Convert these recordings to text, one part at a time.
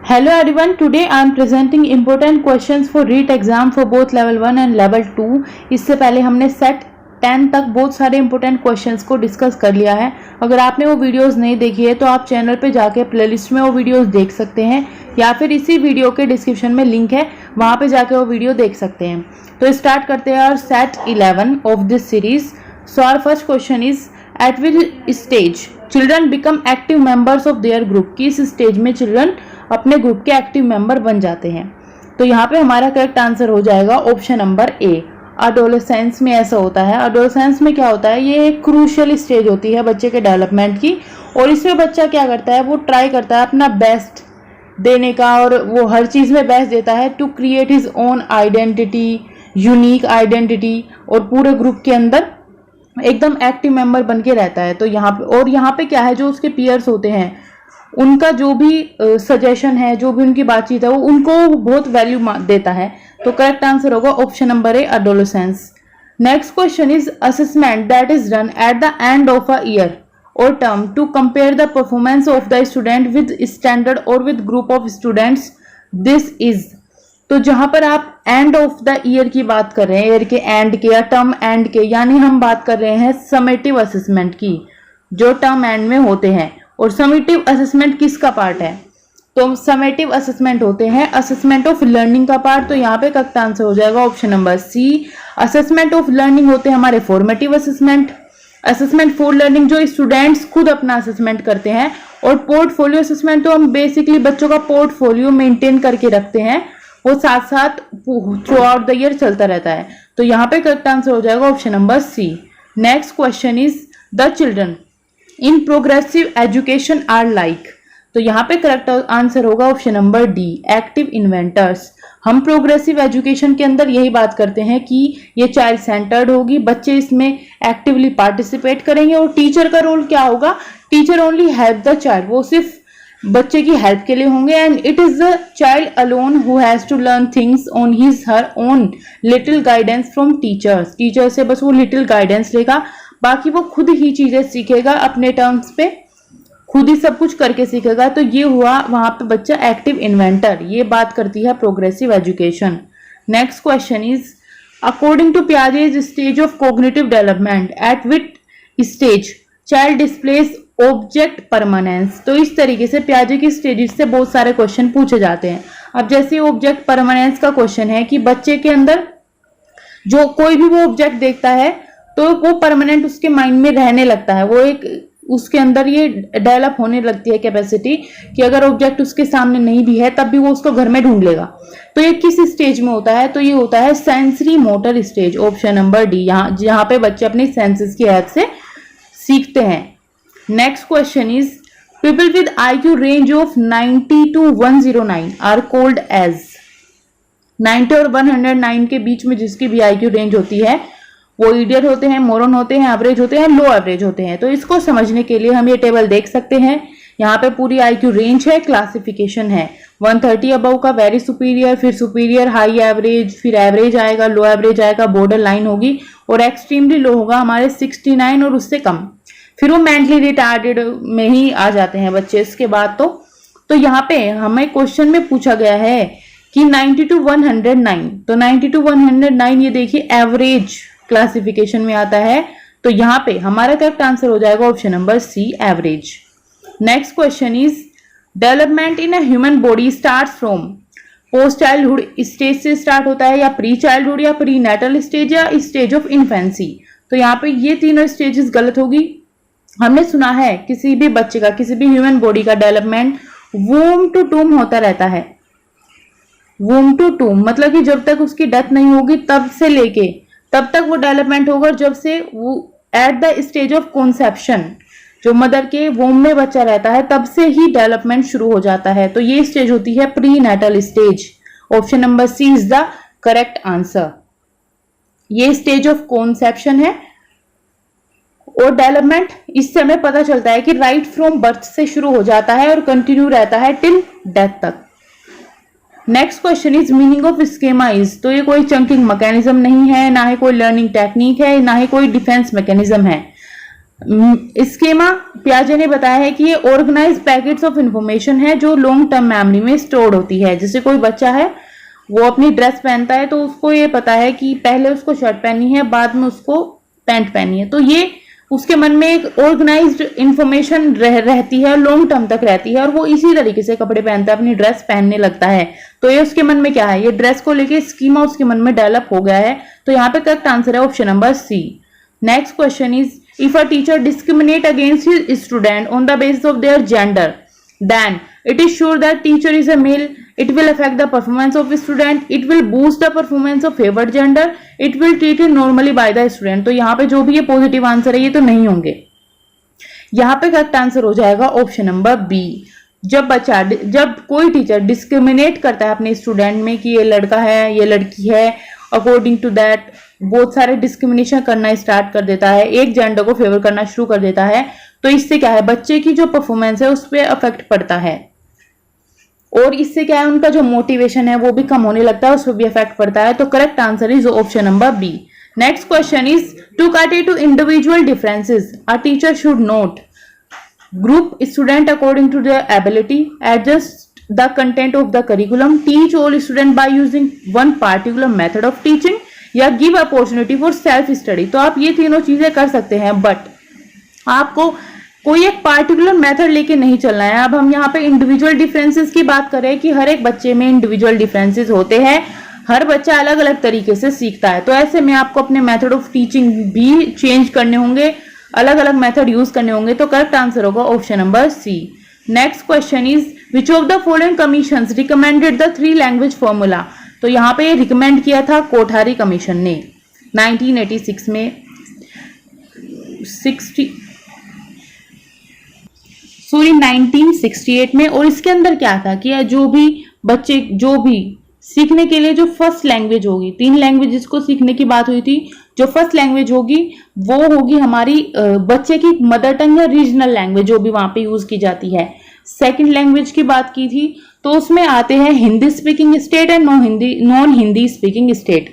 Hello everyone, today I am presenting important questions for REET exam for both level 1 and level 2। इससे पहले हमने set 10 तक बहुत सारे इंपॉर्टेंट क्वेश्चंस को डिस्कस कर लिया है। अगर आपने वो वीडियोस नहीं देखी है तो आप चैनल पे जाके प्लेलिस्ट में वो वीडियोस देख सकते हैं या फिर इसी वीडियो के डिस्क्रिप्शन में लिंक है, वहाँ पे जाके वो वीडियो देख सकते हैं। तो स्टार्ट करते हैं और set 11 of this series. So our first question is at which stage children become active members of their group. किस स्टेज में चिल्ड्रन अपने ग्रुप के एक्टिव मेंबर बन जाते हैं। तो यहाँ पे हमारा करेक्ट आंसर हो जाएगा ऑप्शन नंबर ए, अडोलेसेंस में ऐसा होता है। अडोलेसेंस में क्या होता है, ये एक क्रूशियल स्टेज होती है बच्चे के डेवलपमेंट की, और इसमें बच्चा क्या करता है, वो ट्राई करता है अपना बेस्ट देने का, और वो हर चीज में बेस्ट देता है to create his own identity, unique identity, और पूरे ग्रुप के अंदर एकदम एक्टिव मेंबर बन के रहता है। तो यहाँ पे क्या है, जो उसके पीयर्स होते हैं उनका जो भी सजेशन है, जो भी उनकी बातचीत है, वो उनको बहुत वैल्यू देता है। तो करेक्ट आंसर होगा option number A, adolescence. Next question is assessment that is done at the end of a year or term to compare the performance of the student with standard or with group of students. This is, तो जहां पर आप end of the year की बात कर रहे हैं, year के एंड के या टर्म एंड के, यानी हम बात कर रहे हैं समेटिव असेसमेंट की, जो टर्म एंड में होते हैं। और समेटिव असेसमेंट किसका पार्ट है, तो समेटिव असेसमेंट होते हैं असेसमेंट ऑफ लर्निंग का पार्ट। तो यहाँ पे करेक्ट आंसर हो जाएगा option number C. Assessment of learning होते हैं हमारे formative assessment, assessment for learning जो स्टूडेंट्स खुद अपना असेसमेंट करते हैं, और पोर्टफोलियो असेसमेंट तो हम बेसिकली बच्चों का पोर्टफोलियो मेंटेन करके रखते हैं, वो साथ साथ थ्रू आउट द ईयर चलता रहता है। तो यहाँ पे करेक्ट आंसर हो जाएगा option number C. Next question is the children in progressive education are like. तो यहाँ पे करेक्ट आंसर होगा option number D, active inventors. हम प्रोग्रेसिव एजुकेशन के अंदर यही बात करते हैं कि ये चाइल्ड सेंटर्ड होगी, बच्चे इसमें एक्टिवली पार्टिसिपेट करेंगे, और टीचर का रोल क्या होगा, teacher only help the child, वो सिर्फ बच्चे की हेल्प के लिए होंगे। And it is the child alone who has to learn things on his her own, little guidance from teachers. Teacher से बस वो लिटिल गाइडेंस लेगा, बाकी वो खुद ही चीजें सीखेगा, अपने टर्म्स पे खुद ही सब कुछ करके सीखेगा। तो ये हुआ वहां पे बच्चा एक्टिव इन्वेंटर। ये बात करती है progressive education. Next question is according to Piaget's stage of cognitive development at which stage child displace object permanence. तो इस तरीके से पियाजे की स्टेजेस से बहुत सारे क्वेश्चन पूछे जाते हैं। अब जैसे ऑब्जेक्ट परमानेंस का क्वेश्चन है कि बच्चे के अंदर जो कोई भी वो ऑब्जेक्ट देखता है तो वो परमानेंट उसके माइंड में रहने लगता है, वो एक उसके अंदर ये डेवलप होने लगती है कैपेसिटी कि अगर ऑब्जेक्ट उसके सामने नहीं भी है तब भी वो उसको घर में ढूंढ लेगा। तो ये किस स्टेज में होता है, तो ये होता है sensory motor stage, option number D, जहां पे बच्चे अपनी सेंसेस की हेल्प से सीखते हैं। Next question is people with IQ range of 90 to 109 are called as. 90 और 109 के बीच में जिसकी भी IQ रेंज होती है वो इडियट होते हैं, मोरन होते हैं, एवरेज होते हैं, लो एवरेज होते हैं। तो इसको समझने के लिए हम ये टेबल देख सकते हैं। यहाँ पे पूरी IQ रेंज है, क्लासिफिकेशन है 130 अबव का वेरी सुपीरियर, फिर सुपीरियर, हाई एवरेज, फिर एवरेज आएगा, लो एवरेज आएगा, बॉर्डर लाइन होगी, और एक्सट्रीमली लो होगा हमारे 69 और उससे कम, फिर वो मेंटली रिटार्डेड में ही आ जाते हैं बच्चे इसके बाद। तो यहाँ पे हमें क्वेश्चन में पूछा गया है कि 90 to 109, तो 90 to 109 ये देखिए एवरेज क्लासिफिकेशन में आता है। तो यहाँ पे हमारा करेक्ट आंसर हो जाएगा option number C, average. Next question is development in a human body start from. Post childhood stage से स्टार्ट होता है, या प्री चाइल्डहुड, या प्री नेटल स्टेज, या स्टेज ऑफ इन्फेंसी। तो यहाँ पे ये तीनों स्टेजेस गलत होगी। हमने सुना है किसी भी बच्चे का, किसी भी ह्यूमन बॉडी का डेवलपमेंट वूम टू टूम होता रहता है। वूम टू टूम मतलब कि जब तक उसकी डेथ नहीं होगी तब से लेके तब तक वो डेवलपमेंट होगा, जब से वो at the stage of conception, जो मदर के वोम में बच्चा रहता है तब से ही डेवलपमेंट शुरू हो जाता है। तो ये स्टेज होती है pre natal stage, option number C is the correct answer. ये स्टेज ऑफ कॉन्सेप्शन है, और डेवलपमेंट इससे हमें पता चलता है कि राइट फ्रॉम बर्थ से शुरू हो जाता है और कंटिन्यू रहता है टिल डेथ तक। Next question is meaning of schema is. तो ये कोई चंकिंग मैकेनिज्म नहीं है, ना ही कोई लर्निंग टेक्निक है, ना ही कोई डिफेंस मैकेनिज्म है। स्कीमा पियाजे ने बताया है कि ये ऑर्गेनाइज पैकेट्स ऑफ इंफॉर्मेशन है जो लॉन्ग टर्म मेमोरी में स्टोर्ड होती है। जैसे कोई बच्चा है वो अपनी ड्रेस पहनता है तो उसको ये पता है कि पहले उसको शर्ट पहननी है, बाद में उसको पैंट पहननी है, तो ये उसके मन में एक ऑर्गेनाइज्ड इंफॉर्मेशन रहती है, लॉन्ग टर्म तक रहती है और वो इसी तरीके से कपड़े पहनता है, अपनी ड्रेस पहनने लगता है। तो ये उसके मन में क्या है, ये ड्रेस को लेके स्कीमा उसके मन में डेवलप हो गया है। तो यहाँ पे करेक्ट आंसर है option number C. Next question is if a teacher discriminate against his student on the basis of their gender, then it is sure that teacher is a male, it will affect the performance of a student, it will boost the performance of favored gender, it will treat it normally by the student। तो यहाँ पे जो भी ये positive answer है ये तो नहीं होंगे। यहाँ पे करेक्ट आंसर हो जाएगा ऑप्शन नंबर बी। जब कोई टीचर डिस्क्रिमिनेट करता है अपने स्टूडेंट में कि ये लड़का है ये लड़की है, अकॉर्डिंग टू दैट बहुत सारे डिस्क्रिमिनेशन करना स्टार्ट कर देता है, एक जेंडर को फेवर करना शुरू कर देता है, तो इससे क्या है बच्चे की जो परफॉर्मेंस है उस पर अफेक्ट पड़ता है और इससे क्या है उनका जो मोटिवेशन है वो भी कम होने लगता है, उस पर भी इफेक्ट पड़ता है। तो correct answer is option number B. Next question is to cater to individual differences a teacher should note group student according to their ability, adjust the content of the curriculum, teach all students by using one particular method of teaching या give opportunity for self study. तो आप ये तीनों चीजें कर सकते हैं but आपको कोई एक पार्टिकुलर मेथड लेके नहीं चलना है। अब हम यहाँ पे इंडिविजुअल डिफरेंसेस की बात करें कि हर एक बच्चे में इंडिविजुअल डिफरेंसेस होते हैं, हर बच्चा अलग अलग तरीके से सीखता है, तो ऐसे में आपको अपने मेथड ऑफ टीचिंग भी चेंज करने होंगे, अलग अलग मेथड यूज करने होंगे। तो करेक्ट आंसर होगा option number C. Next question is which of the following commissions recommended the 3 language formula. तो यहाँ पे रिकमेंड किया था कोठारी कमीशन ने 1986 में 1968 में। और इसके अंदर क्या था कि जो भी बच्चे जो भी सीखने के लिए जो फर्स्ट लैंग्वेज होगी, 3 लैंग्वेजेस को सीखने की बात हुई थी, जो फर्स्ट लैंग्वेज होगी वो होगी हमारी बच्चे की मदर टंग या रीजनल लैंग्वेज जो भी वहां पे यूज की जाती है। सेकंड लैंग्वेज की बात की थी तो उसमें आते हैं Hindi speaking state and non Hindi speaking state.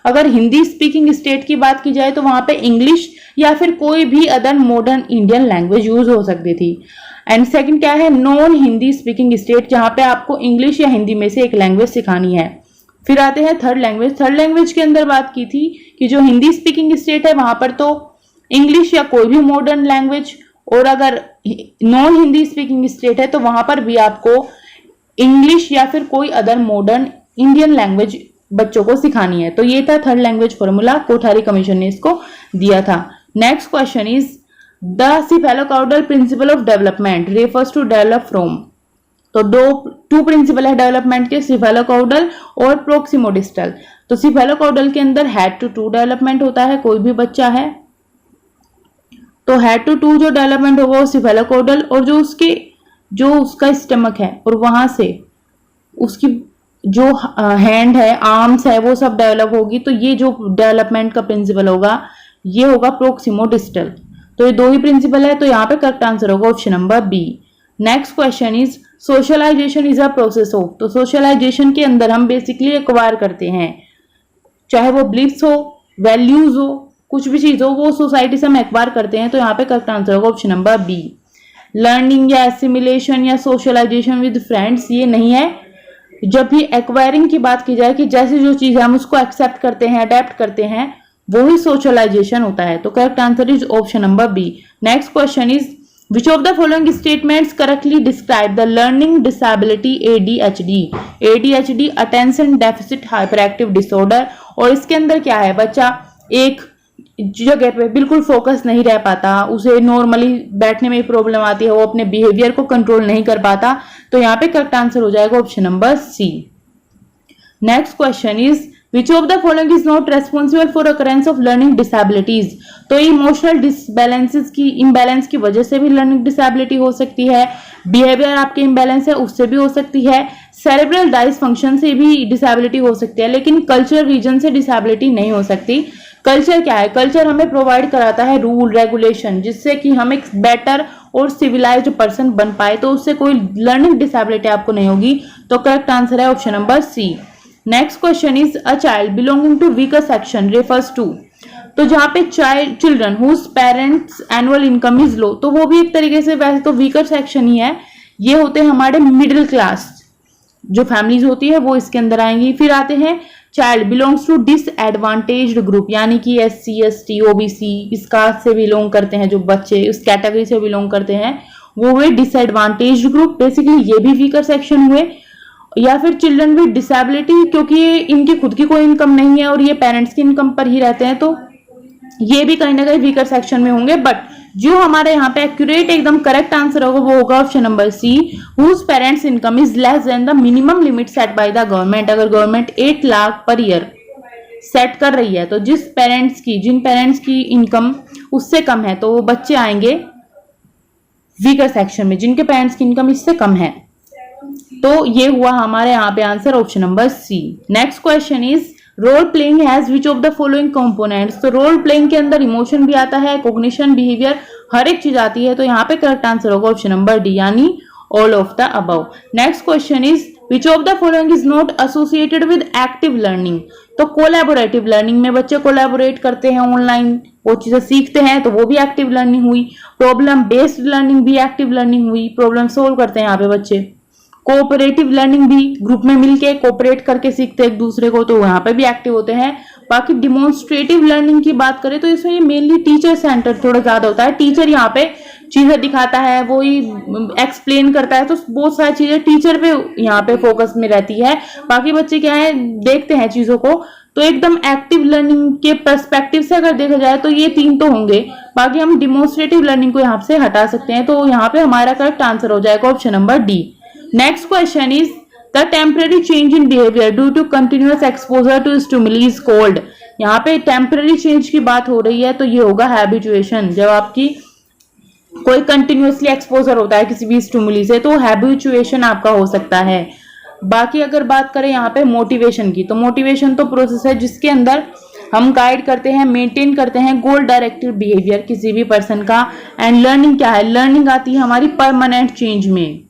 अगर हिंदी स्पीकिंग स्टेट की बात की जाए तो वहां पे इंग्लिश या फिर कोई भी other modern Indian language use हो सकती थी। एंड सेकंड क्या है, नॉन हिंदी स्पीकिंग स्टेट, जहां पे आपको इंग्लिश या हिंदी में से एक लैंग्वेज सिखानी है। फिर आते हैं थर्ड लैंग्वेज। थर्ड लैंग्वेज के अंदर बात की थी कि जो हिंदी स्पीकिंग स्टेट है वहां पर तो इंग्लिश या कोई भी मॉडर्न लैंग्वेज, और अगर नॉन हिंदी स्पीकिंग स्टेट है तो वहां पर भी आपको इंग्लिश या फिर कोई अदर मॉडर्न इंडियन लैंग्वेज बच्चों को सिखानी है। तो ये था third language formula, Kothari commission ने इसको दिया था। Next question is the cephalocaudal principle of development refers to develop from. तो टू प्रिंसिपल है डेवलपमेंट के, सिफेलोकाउडल और प्रोक्सिमोडिस्टल। तो सिफेलोकाउडल के अंदर हेड टू टू डेवलपमेंट होता है, कोई भी बच्चा है तो हेड टू टू जो डेवलपमेंट होगा वो सिफेलोकाउडल, और जो उसका स्टमक है और वहां से उसकी जो हैंड है, आर्म्स है, वो सब डेवलप होगी। तो ये जो डेवलपमेंट का प्रिंसिपल होगा ये होगा प्रोक्सिमोडिस्टल। तो ये 2 ही प्रिंसिपल है, तो यहाँ पे करेक्ट आंसर होगा option number B. Next question is socialization is a process of. तो सोशलाइजेशन के अंदर हम बेसिकली एक्वायर करते हैं, चाहे वो बिलीफ्स हो, वैल्यूज हो, कुछ भी चीज हो, वो सोसाइटी से हम एक्वायर करते हैं। तो यहाँ पे करेक्ट आंसर होगा ऑप्शन नंबर बी। लर्निंग या एसिमिलेशन या सोशलाइजेशन विद फ्रेंड्स ये नहीं है। जब भी एक्वायरिंग की बात की जाए कि जैसे जो चीज है हम उसको एक्सेप्ट करते हैं, अडेप्ट करते हैं, वो ही सोशलाइजेशन होता है। तो correct answer is option number B. Next question is which of the following statements correctly describe the learning disability ADHD। ADHD attention deficit hyper active disorder. और इसके अंदर क्या है, बच्चा एक जगह पे बिल्कुल फोकस नहीं रह पाता, उसे नॉर्मली बैठने में प्रॉब्लम आती है, वो अपने बिहेवियर को कंट्रोल नहीं कर पाता। तो यहाँ पे करेक्ट आंसर हो जाएगा option number C. Next question is which of the following is not responsible for occurrence of learning disabilities. तो इमोशनल इम्बैलेंस की वजह से भी लर्निंग डिसेबिलिटी हो सकती है, बिहेवियर आपके इम्बैलेंस है उससे भी हो सकती है, सेरेब्रल डायसफंक्शन से भी डिसेबिलिटी हो सकती है, लेकिन कल्चरल रीजन से डिसेबिलिटी नहीं हो सकती। कल्चर क्या है, कल्चर हमें प्रोवाइड कराता है रूल रेगुलेशन, जिससे कि हम एक बेटर और सिविलाइज्ड पर्सन बन पाए, तो उससे कोई लर्निंग डिसेबिलिटी आपको नहीं होगी। तो करेक्ट आंसर है option number C. Next question is a child belonging to weaker section refers to. तो जहाँ पे children whose parents annual income is low, तो वो भी एक तरीके से वैसे तो वीकर सेक्शन ही है। ये होते हैं हमारे मिडिल क्लास जो फैमिलीज होती है, वो इसके अंदर आएंगी। फिर आते हैं child belongs to disadvantaged group, यानी कि SC ST OBC इस कास्ट से बिलोंग करते हैं, जो बच्चे इस कैटेगरी से बिलोंग करते हैं वो हुए डिसएडवांटेज्ड ग्रुप, बेसिकली ये भी वीकर सेक्शन हुए। या फिर चिल्ड्रन विद डिसेबिलिटी, क्योंकि इनकी खुद की कोई इनकम नहीं है और ये पेरेंट्स की इनकम पर ही रहते हैं, तो ये भी कहीं ना कहीं वीकर सेक्शन में होंगे। बट जो हमारे यहाँ पे एक्यूरेट एकदम करेक्ट आंसर होगा वो होगा option number C, whose parents income is less than the minimum limit set by the government. अगर government 8 lakh per year set कर रही है तो जिन पेरेंट्स की इनकम उससे कम है तो वो बच्चे आएंगे वीकर सेक्शन में, जिनके पेरेंट्स की इनकम इससे कम है। तो ये हुआ हमारे यहाँ पे answer option number C। Next question is role playing has which of the following components. तो रोल प्लेइंग के अंदर इमोशन भी आता है, कॉग्निशन, बिहेवियर, हर एक चीज आती है। तो यहाँ पे करेक्ट आंसर होगा ऑप्शन नंबर D, यानी all of the above. Next question is which of the following is not associated with active learning. तो कोलैबोरेटिव लर्निंग में बच्चे कोलैबोरेट करते हैं, ऑनलाइन वो चीजें सीखते हैं, तो वो भी एक्टिव लर्निंग हुई। प्रॉब्लम बेस्ड लर्निंग भी एक्टिव लर्निंग हुई, प्रॉब्लम सोल्व करते हैं यहाँ पे बच्चे। कोऑपरेटिव लर्निंग भी ग्रुप में मिलके कोऑपरेट करके सीखते हैं एक दूसरे को, तो यहाँ पे भी एक्टिव होते हैं। बाकी डिमोन्स्ट्रेटिव लर्निंग की बात करें तो इसमें मेनली टीचर सेंटर थोड़ा ज्यादा होता है। टीचर यहाँ पे चीजें दिखाता है, वो ही एक्सप्लेन करता है, तो बहुत सारी चीजें टीचर पे यहाँ पे फोकस में रहती है। बाकी बच्चे क्या है, देखते हैं चीजों को। तो एकदम एक्टिव लर्निंग के पर्सपेक्टिव से अगर देखा जाए तो ये 3 तो होंगे, बाकी हम डिमोन्स्ट्रेटिव लर्निंग को यहाँ से हटा सकते हैं। तो यहाँ पे हमारा करेक्ट आंसर हो जाएगा option number D। Next question is the temporary change in behavior due to continuous exposure to stimuli is called। यहाँ पे temporary change की बात हो रही है तो ये होगा habituation। जब आपकी कोई continuously exposure होता है किसी भी stimuli से तो habituation आपका हो सकता है। बाकी अगर बात करें यहाँ पे मोटिवेशन की, तो मोटिवेशन तो प्रोसेस है जिसके अंदर हम गाइड करते हैं, मेंटेन करते हैं गोल डायरेक्टेड बिहेवियर किसी भी पर्सन का। एंड लर्निंग क्या है, लर्निंग आती है हमारी परमानेंट चेंज में।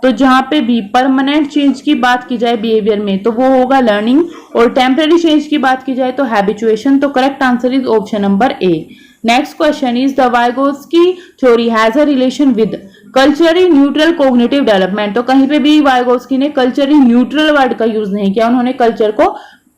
तो जहां पे भी परमानेंट चेंज की बात की जाए बिहेवियर में तो वो होगा लर्निंग, और टेम्पररी चेंज की बात की जाए तो हैबिचुएशन। तो correct answer is option number A। Next question is the Vygotsky theory has a relation with culturally neutral cognitive development. तो कहीं पे भी वाइगोत्स्की ने कल्चरली न्यूट्रल वर्ड का यूज नहीं किया, उन्होंने कल्चर को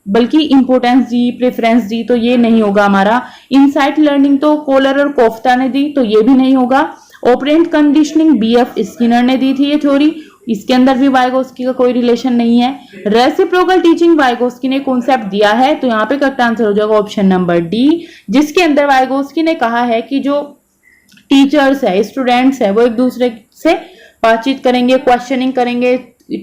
बल्कि इंपोर्टेंस दी, प्रेफरेंस दी, तो ये नहीं होगा हमारा। इनसाइट लर्निंग तो कोलर और कोफ्ता ने दी, तो ये भी नहीं होगा। ऑपरेंट कंडीशनिंग BF स्किनर ने दी थी ये थ्योरी, इसके अंदर भी वाइगोत्स्की का कोई रिलेशन नहीं है। रेसिप्रोकल टीचिंग वाइगोत्स्की ने कॉन्सेप्ट दिया है, तो यहाँ पे करेक्ट आंसर हो जाएगा ऑप्शन नंबर D, जिसके अंदर वाइगोत्स्की ने कहा है कि जो टीचर्स है, स्टूडेंट्स है, वो एक दूसरे से बातचीत करेंगे, क्वेश्चनिंग करेंगे,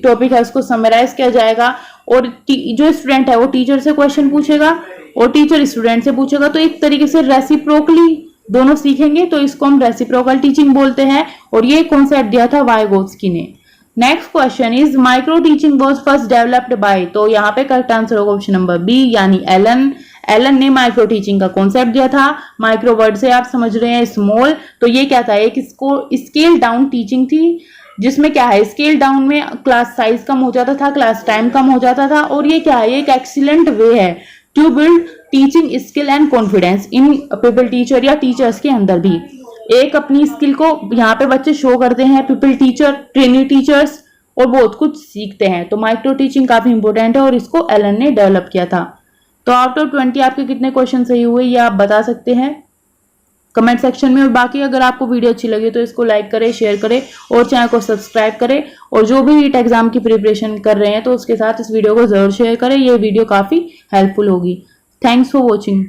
टॉपिक है उसको समराइज किया जाएगा, और जो स्टूडेंट है वो टीचर से क्वेश्चन पूछेगा और टीचर स्टूडेंट से पूछेगा। तो एक तरीके से रेसिप्रोकली दोनों सीखेंगे, तो इसको हम रेसिप्रोकल टीचिंग बोलते हैं, और ये कॉन्सेप्ट दिया था वाइगोत्स्की ने। Next question is micro teaching was first developed by. तो यहाँ पे करेक्ट आंसर होगा ऑप्शन नंबर B, यानी एलन ने माइक्रो टीचिंग का कॉन्सेप्ट दिया था। माइक्रो वर्ड से आप समझ रहे हैं स्मॉल, तो ये क्या था, एक इसको स्केल डाउन टीचिंग थी, जिसमें क्या है स्केल डाउन में क्लास साइज कम हो जाता था, क्लास टाइम कम हो जाता था, और ये क्या है, एक एक्सीलेंट वे है to build teaching skill and confidence in people teacher या टीचर्स के अंदर भी। एक अपनी स्किल को यहाँ पे बच्चे शो करते हैं, पीपल टीचर, ट्रेनी टीचर्स, और बहुत कुछ सीखते हैं। तो माइक्रो टीचिंग काफी इंपॉर्टेंट है और इसको एलन ने डेवलप किया था। तो आउट ऑफ 20 आपके कितने क्वेश्चन सही हुए ये आप बता सकते हैं कमेंट सेक्शन में। और बाकी अगर आपको वीडियो अच्छी लगी तो इसको लाइक करें, शेयर करें और चैनल को सब्सक्राइब करें। और जो भी नीट एग्जाम की प्रिपरेशन कर रहे हैं तो उसके साथ इस वीडियो को जरूर शेयर करें, ये वीडियो काफी हेल्पफुल होगी। Thanks for watching.